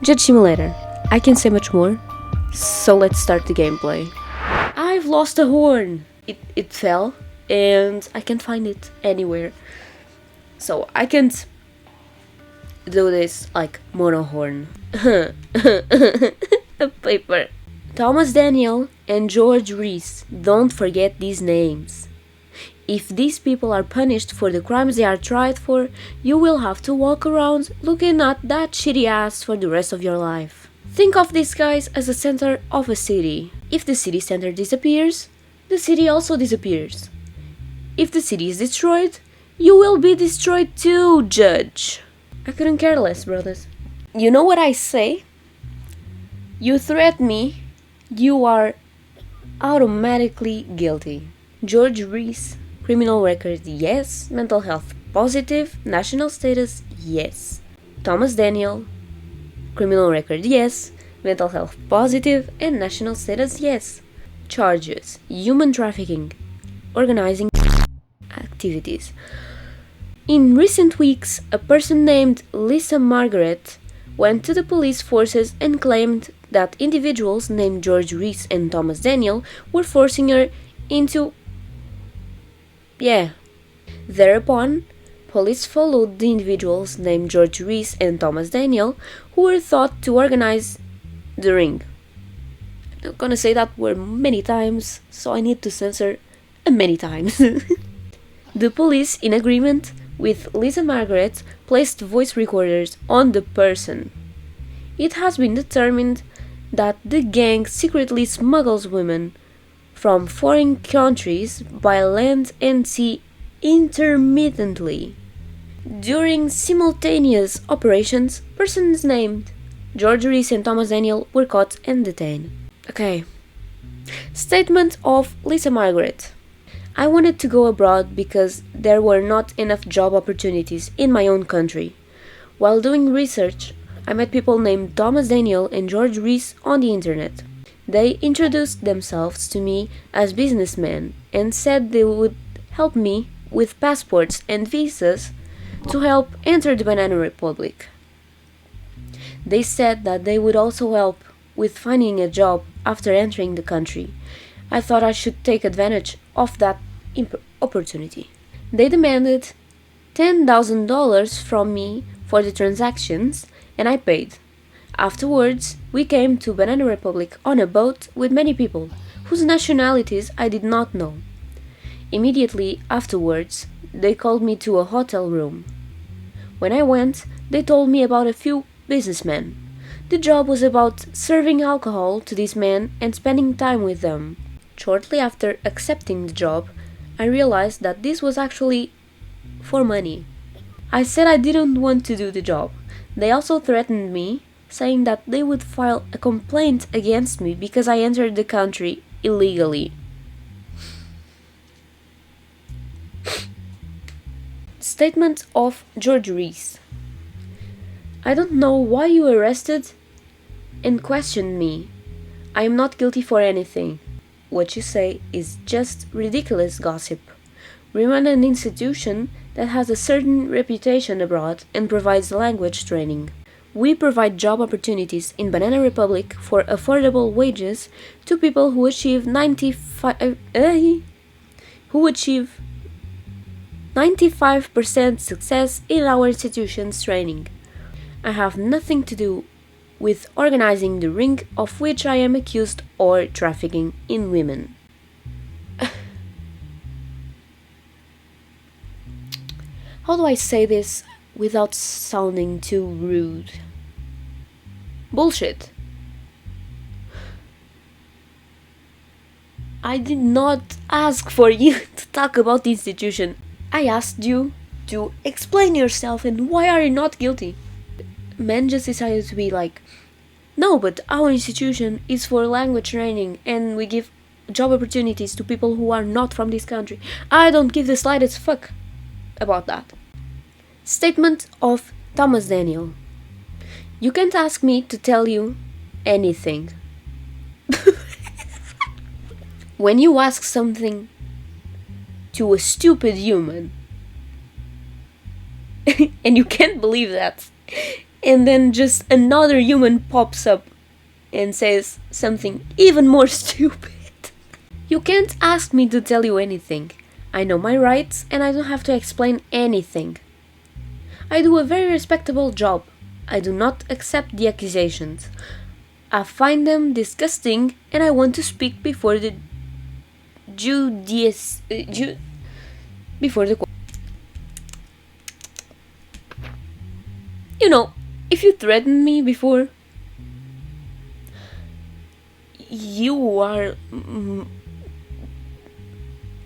Judge Simulator. I can say much more, so let's start the gameplay. I've lost a horn! It fell, and I can't find it anywhere. So I can't do this like mono horn. Paper. Thomas Daniel and George Reece. Don't forget these names. If these people are punished for the crimes they are tried for, you will have to walk around looking at that shitty ass for the rest of your life. Think of these guys as the center of a city. If the city center disappears, the city also disappears. If the city is destroyed, you will be destroyed too, Judge. I couldn't care less, brothers. You know what I say? You threat me, you are automatically guilty. George Reece, criminal record, yes. Mental health, positive. National status, yes. Thomas Daniel, criminal record, yes. Mental health, positive. And national status, yes. Charges, human trafficking, organizing activities. In recent weeks, a person named Lisa Margaret went to the police forces and claimed that individuals named George Reece and Thomas Daniel were forcing her into... Thereupon, police followed the individuals named George Reece and Thomas Daniel, who were thought to organize the ring. I'm not gonna say that word many times, so I need to censor many times. The police, in agreement with Lisa Margaret, placed voice recorders on the person. It has been determined that the gang secretly smuggles women from foreign countries by land and sea intermittently. During simultaneous operations, persons named George Reece and Thomas Daniel were caught and detained. Okay. Statement of Lisa Margaret. I wanted to go abroad because there were not enough job opportunities in my own country. While doing research, I met people named Thomas Daniel and George Reece on the internet. They introduced themselves to me as businessmen and said they would help me with passports and visas to help enter the Banana Republic. They said that they would also help with finding a job after entering the country. I thought I should take advantage of that opportunity. They demanded $10,000 from me for the transactions, and I paid. Afterwards, we came to Banana Republic on a boat with many people, whose nationalities I did not know. Immediately afterwards, they called me to a hotel room. When I went, they told me about a few businessmen. The job was about serving alcohol to these men and spending time with them. Shortly after accepting the job, I realized that this was actually for money. I said I didn't want to do the job. They also threatened me, saying that they would file a complaint against me because I entered the country illegally. Statement of George Reece. I don't know why you arrested and questioned me. I am not guilty for anything. What you say is just ridiculous gossip. We run an institution that has a certain reputation abroad and provides language training. We provide job opportunities in Banana Republic for affordable wages to people who achieve 95% success in our institution's training. I have nothing to do with organizing the ring of which I am accused or trafficking in women. How do I say this without sounding too rude? Bullshit. I did not ask for you to talk about the institution. I asked you to explain yourself and why are you not guilty? Men just decided to be like, no, but our institution is for language training and we give job opportunities to people who are not from this country. I don't give the slightest fuck about that. Statement of Thomas Daniel. You can't ask me to tell you anything. When you ask something to a stupid human and you can't believe that, and then just another human pops up and says something even more stupid. You can't ask me to tell you anything. I know my rights and I don't have to explain anything. I do a very respectable job. I do not accept the accusations. I find them disgusting and I want to speak before the before the court. You know, if you threatened me before, you are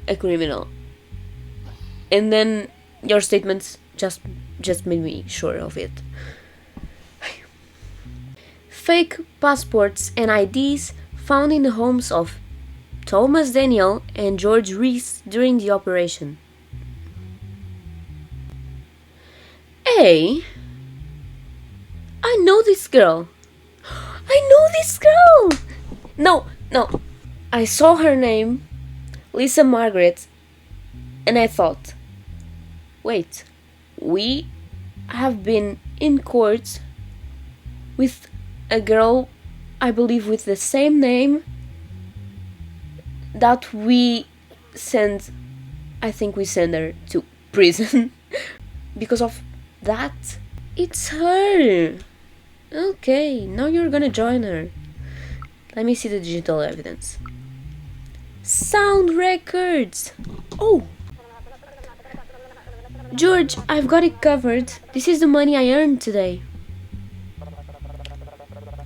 a criminal. And then your statements just made me sure of it. Fake passports and IDs found in the homes of Thomas Daniel and George Reece during the operation. Hey, I know this girl. No. I saw her name, Lisa Margaret, and I thought, wait, we have been in court with a girl, I believe with the same name, that we send her to prison. Because of that, it's her. Okay, now you're gonna join her. Let me see the digital evidence. Sound records! Oh! George, I've got it covered. This is the money I earned today.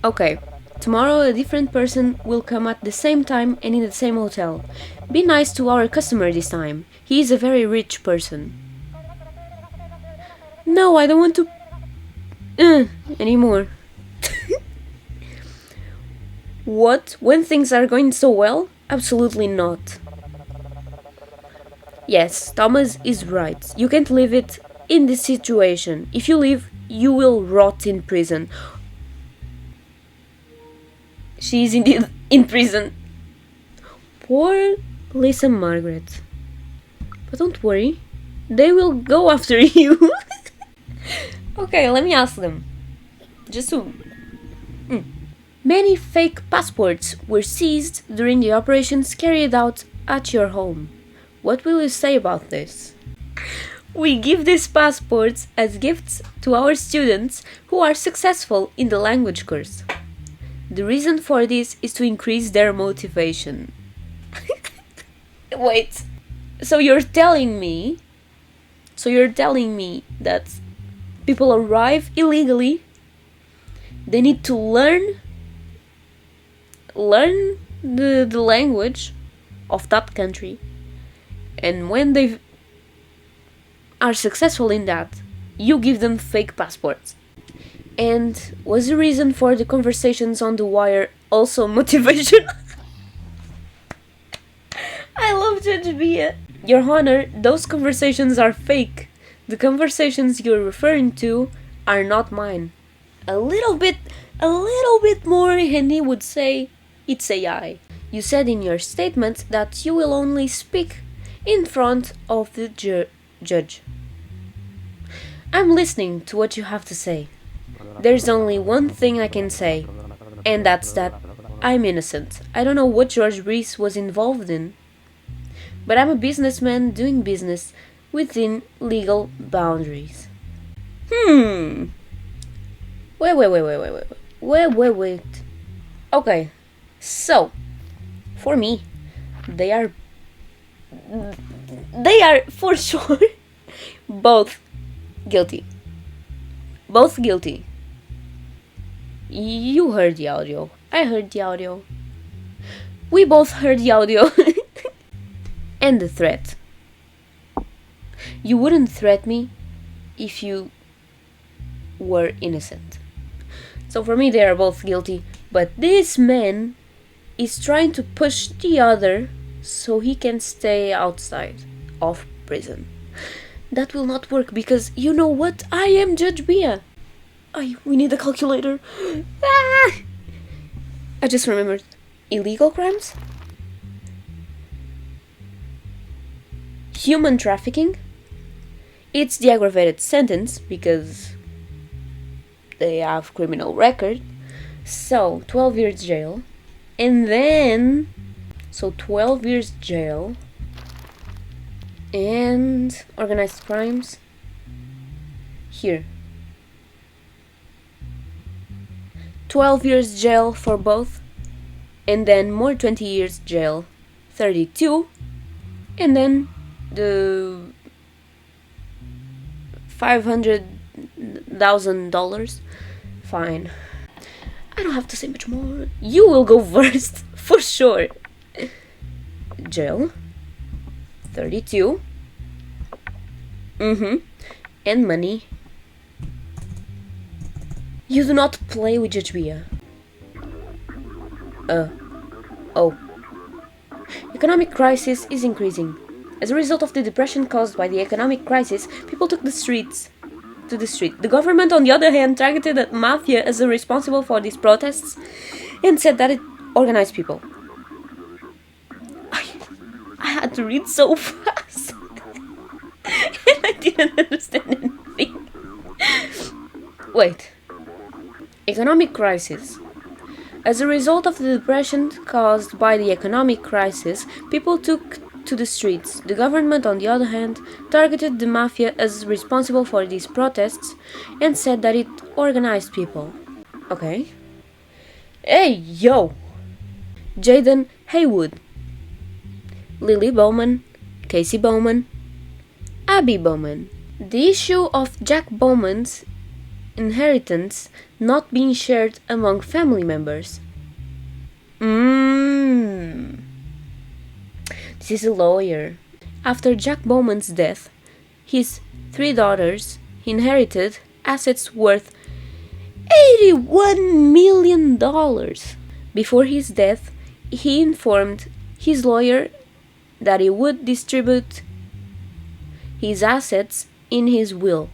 Okay, tomorrow a different person will come at the same time and in the same hotel. Be nice to our customer this time. He is a very rich person. No, I don't want to... anymore. What? When things are going so well? Absolutely not. Yes, Thomas is right. You can't leave it in this situation. If you leave, you will rot in prison. She is indeed in prison. Poor Lisa Margaret. But don't worry, they will go after you. Okay, let me ask them. Just to... Many fake passports were seized during the operations carried out at your home. What will you say about this? We give these passports as gifts to our students who are successful in the language course. The reason for this is to increase their motivation. Wait, so you're telling me that people arrive illegally, they need to learn the language of that country, and when they are successful in that, you give them fake passports. And was the reason for the conversations on the wire also motivation? I love Judge BEHYA. Your Honor, those conversations are fake. The conversations you're referring to are not mine. A little bit more, and he would say it's AI. You said in your statement that you will only speak in front of the judge. I'm listening to what you have to say. There's only one thing I can say, and that's that I'm innocent. I don't know what George Reece was involved in, but I'm a businessman doing business within legal boundaries. Wait. Okay, so, for me, they are for sure both guilty. Both guilty. You heard the audio. I heard the audio. We both heard the audio. And the threat. You wouldn't threat me if you were innocent. So for me, they are both guilty. But this man is trying to push the other so he can stay outside of prison. That will not work because you know what? I am Judge BEHYA. We need a calculator. I just remembered. Illegal crimes? Human trafficking? It's the aggravated sentence because they have criminal record. So 12 years jail, and then 12 years jail and organized crimes here. 12 years jail for both, and then more 20 years jail, 32, and then the $500,000 fine. I don't have to say much more. You will go first, for sure. Jail, 32, and money. You do not play with Judge BEHYA. Oh. Economic crisis is increasing. As a result of the depression caused by the economic crisis, people took to the street. The government, on the other hand, targeted the mafia as responsible for these protests and said that it organized people. I had to read so fast and I didn't understand anything. Wait. Economic crisis. As a result of the depression caused by the economic crisis, people took to the streets. The government, on the other hand, targeted the mafia as responsible for these protests and said that it organized people. Okay. Hey, yo! Jaden Haywood, Lily Baumann, Casey Baumann, Abby Baumann. The issue of Jack Baumann's inheritance not being shared among family members. This is a lawyer. After Jack Baumann's death, his 3 daughters inherited assets worth $81 million. Before his death, he informed his lawyer that he would distribute his assets in his will.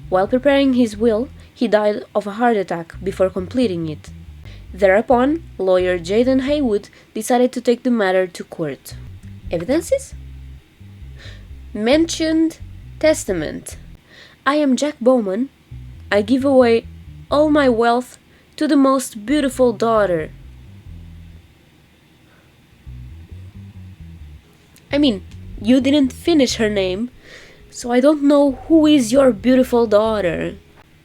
While preparing his will, he died of a heart attack before completing it. Thereupon, lawyer Jaden Haywood decided to take the matter to court. Evidences? Mentioned testament. I am Jack Baumann. I give away all my wealth to the most beautiful daughter. I mean, you didn't finish her name, so I don't know who is your beautiful daughter.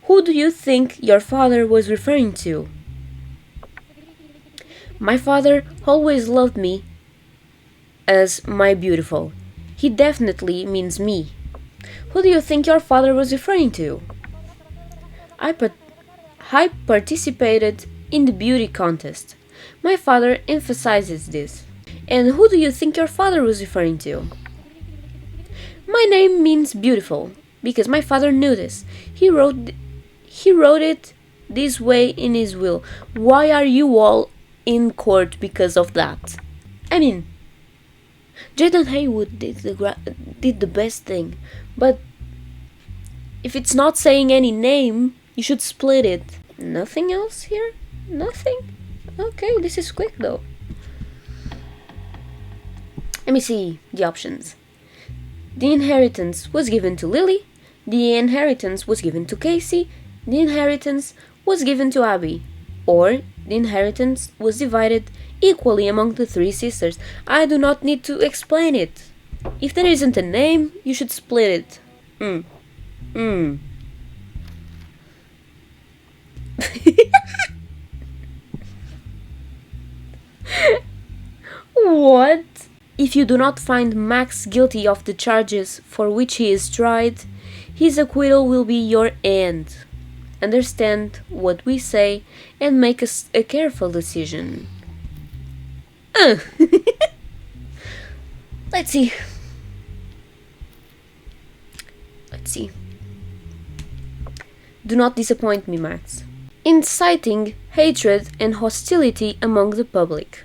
Who do you think your father was referring to? My father always loved me as my beautiful. He definitely means me. Who do you think your father was referring to? I participated in the beauty contest. My father emphasizes this. And who do you think your father was referring to? My name means beautiful, because my father knew this. He wrote it this way in his will. Why are you all in court because of that? I mean, Jaden Haywood did the best thing, but if it's not saying any name, you should split it. Nothing else here? Nothing? Okay, this is quick though. Let me see the options. The inheritance was given to Lily. The inheritance was given to Casey. The inheritance was given to Abby. Or the inheritance was divided equally among the 3 sisters. I do not need to explain it. If there isn't a name, you should split it. What? If you do not find Max guilty of the charges for which he is tried, his acquittal will be your end. Understand what we say and make a careful decision. Let's see. Do not disappoint me, Max. Inciting hatred and hostility among the public.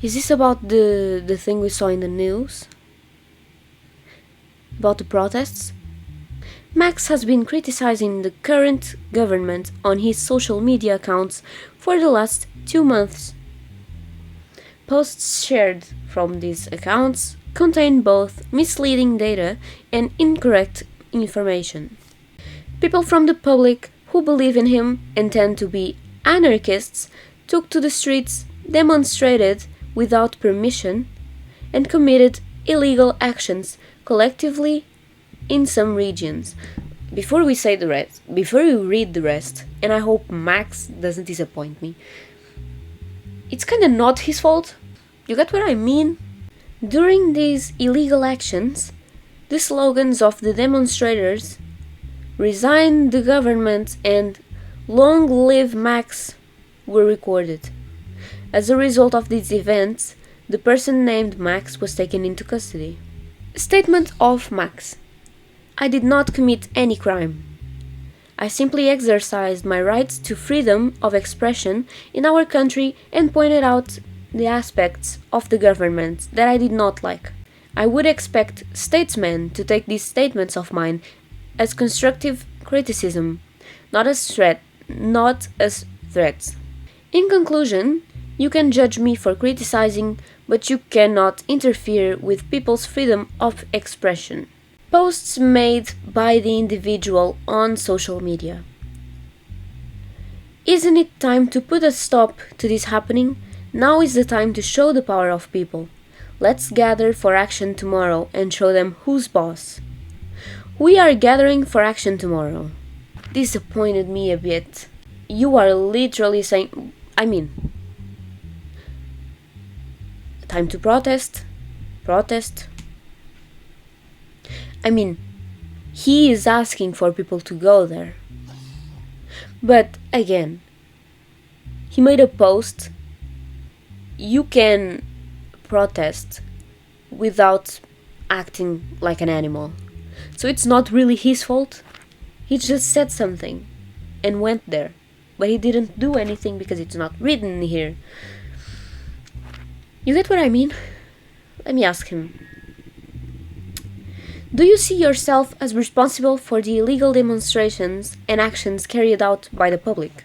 Is this about the thing we saw in the news? About the protests? Max has been criticizing the current government on his social media accounts for the last 2 months. Posts shared from these accounts contain both misleading data and incorrect information. People from the public who believe in him and tend to be anarchists took to the streets, demonstrated without permission, and committed illegal actions collectively in some regions. Before we read the rest, and I hope Max doesn't disappoint me, it's kinda not his fault. You get what I mean? During these illegal actions, the slogans of the demonstrators, "Resign the government" and "Long live Max," were recorded. As a result of these events, the person named Max was taken into custody. Statement of Max: I did not commit any crime. I simply exercised my rights to freedom of expression in our country and pointed out the aspects of the government that I did not like. I would expect statesmen to take these statements of mine as constructive criticism, not as threats. In conclusion, you can judge me for criticizing, but you cannot interfere with people's freedom of expression. Posts made by the individual on social media. Isn't it time to put a stop to this happening? Now is the time to show the power of people. Let's gather for action tomorrow and show them who's boss. We are gathering for action tomorrow. Disappointed me a bit. You are literally saying, time to protest. He is asking for people to go there. But again, he made a post. You can protest without acting like an animal. So it's not really his fault. He just said something and went there. But he didn't do anything because it's not written here. You get what I mean? Let me ask him. Do you see yourself as responsible for the illegal demonstrations and actions carried out by the public?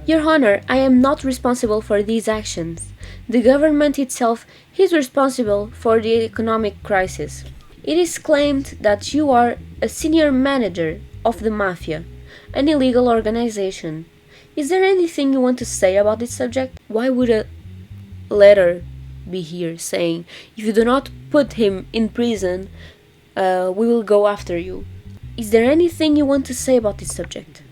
Your Honor, I am not responsible for these actions. The government itself is responsible for the economic crisis. It is claimed that you are a senior manager of the Mafia, an illegal organization. Is there anything you want to say about this subject? Why would a letter be here saying, if you do not put him in prison, we will go after you? Is there anything you want to say about this subject?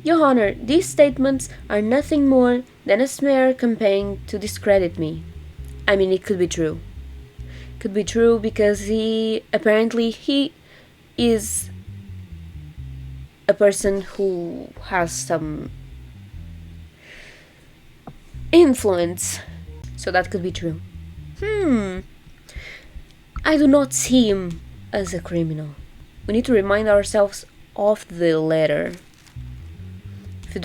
Your Honor, these statements are nothing more than a smear campaign to discredit me. It could be true. Could be true because he is a person who has some influence. So that could be true. I do not see him as a criminal. We need to remind ourselves of the letter. If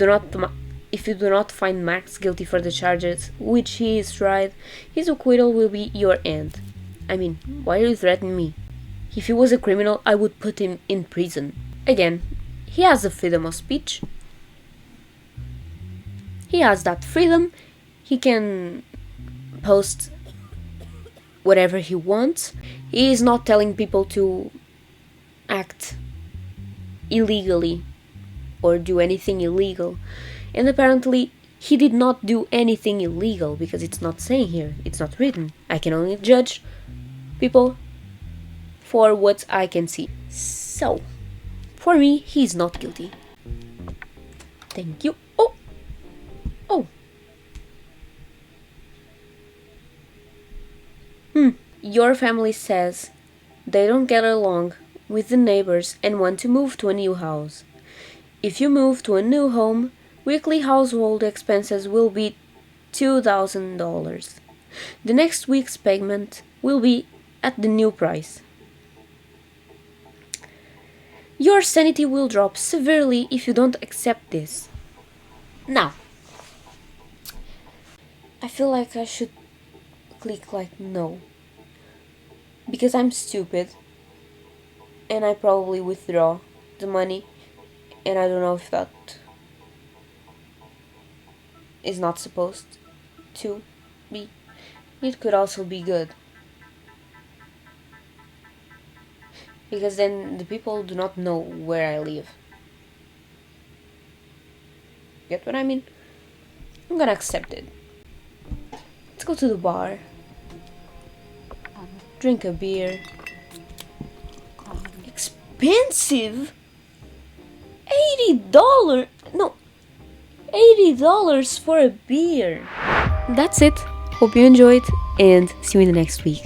you do not find Max guilty for the charges which he is tried, his acquittal will be your end. Why are you threatening me? If he was a criminal, I would put him in prison. Again, he has the freedom of speech. He has that freedom. He can post whatever he wants. He is not telling people to act illegally or do anything illegal. And apparently he did not do anything illegal because it's not saying here. It's not written. I can only judge people for what I can see. So, for me, he's not guilty. Thank you. Oh. Your family says they don't get along with the neighbors and want to move to a new house. If you move to a new home, weekly household expenses will be $2,000. The next week's payment will be at the new price. Your sanity will drop severely if you don't accept this. Now, I feel like I should click like no. Because I'm stupid. And I probably withdraw the money. And I don't know if that is not supposed to be. It could also be good. because then the people do not know where I live. Get what I mean? I'm gonna accept it. Let's go to the bar, drink a beer. Expensive? $80? No, $80 for a beer. That's it. Hope you enjoyed and see you in the next week.